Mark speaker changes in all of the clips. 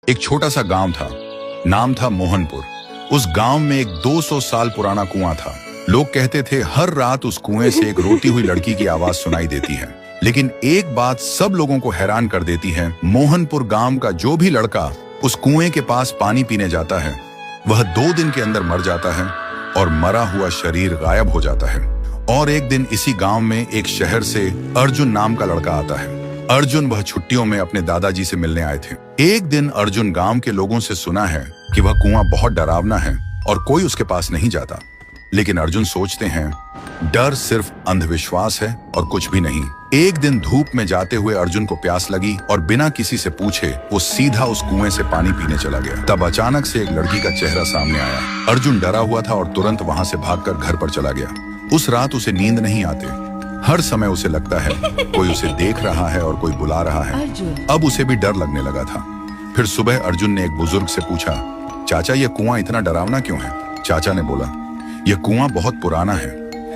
Speaker 1: एक छोटा सा गांव था, नाम था मोहनपुर। उस गांव में एक 200 साल पुराना कुआं था। लोग कहते थे हर रात उस कुएं से एक रोती हुई लड़की की आवाज सुनाई देती है। लेकिन एक बात सब लोगों को हैरान कर देती है, मोहनपुर गांव का जो भी लड़का उस कुएं के पास पानी पीने जाता है वह 2 दिन के अंदर मर जाता है और मरा हुआ शरीर गायब हो जाता है। और एक दिन इसी गांव में एक शहर से अर्जुन नाम का लड़का आता है। अर्जुन वह छुट्टियों में अपने दादाजी से मिलने आए थे। एक दिन अर्जुन गांव के लोगों से सुना है कि वह कुआं बहुत डरावना है और कोई उसके पास नहीं जाता। लेकिन अर्जुन सोचते हैं डर सिर्फ अंधविश्वास है और कुछ भी नहीं। एक दिन धूप में जाते हुए अर्जुन को प्यास लगी और बिना किसी से पूछे वो सीधा उस कुएं से पानी पीने चला गया। तब अचानक से एक लड़की का चेहरा सामने आया। अर्जुन डरा हुआ था और तुरंत वहां से भागकर घर पर चला गया। उस रात उसे नींद नहीं आते। हर समय उसे लगता है कोई उसे देख रहा है और कोई बुला रहा है। अब उसे भी डर लगने लगा था। फिर सुबह अर्जुन ने एक बुजुर्ग से पूछा, चाचा ये कुआं इतना डरावना क्यों है? चाचा ने बोला, यह कुआं बहुत पुराना है।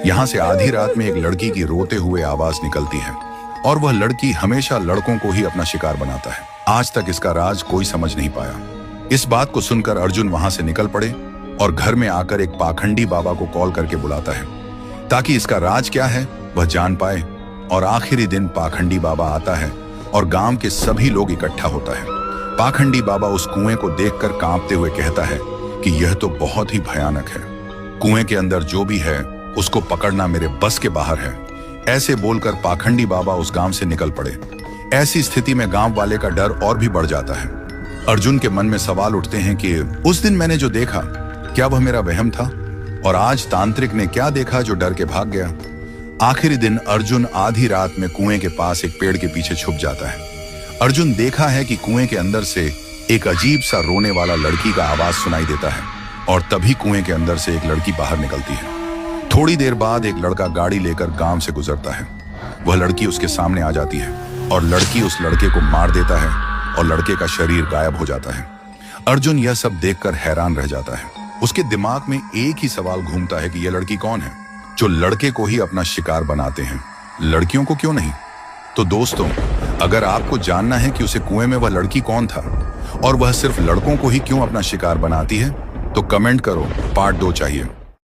Speaker 1: यहाँ से आधी रात में एक लड़की की रोते हुए आवाज निकलती है और वह लड़की हमेशा लड़कों को ही अपना शिकार बनाता है। आज तक इसका राज कोई समझ नहीं पाया। इस बात को सुनकर अर्जुन वहां से निकल पड़े और घर में आकर एक पाखंडी बाबा को कॉल करके बुलाता है ताकि इसका राज क्या है वह जान पाए। और आखिरी दिन पाखंडी बाबा आता है और गांव के सभी लोग इकट्ठा होता है। पाखंडी बाबा उस कुएं को देखकर कांपते हुए कहता है कि यह तो बहुत ही भयानक है। कुएं के अंदर जो भी है उसको पकड़ना मेरे बस के बाहर है। ऐसे बोलकर पाखंडी बाबा उस गांव से निकल पड़े। ऐसी स्थिति में गांव वाले का डर और भी बढ़ जाता है। अर्जुन के मन में सवाल उठते हैं कि उस दिन मैंने जो देखा क्या वह मेरा वहम था, और आज तांत्रिक ने क्या देखा जो डर के भाग गया। आखिरी दिन अर्जुन आधी रात में कुएं के पास एक पेड़ के पीछे छुप जाता है। अर्जुन देखा है कि कुएं के अंदर से एक अजीब सा रोने वाला लड़की का आवाज सुनाई देता है और तभी कुएं के अंदर से एक लड़की बाहर निकलती है। थोड़ी देर बाद एक लड़का गाड़ी लेकर गांव से गुजरता है। वह लड़की उसके सामने आ जाती है और लड़की उस लड़के को मार देता है और लड़के का शरीर गायब हो जाता है। अर्जुन यह सब देखकर हैरान रह जाता है। उसके दिमाग में एक ही सवाल घूमता है कि यह लड़की कौन है जो लड़के को ही अपना शिकार बनाते हैं, लड़कियों को क्यों नहीं? तो दोस्तों, अगर आपको जानना है कि उसे कुएं में वह लड़की कौन था और वह सिर्फ लड़कों को ही क्यों अपना शिकार बनाती है तो कमेंट करो, पार्ट 2 चाहिए।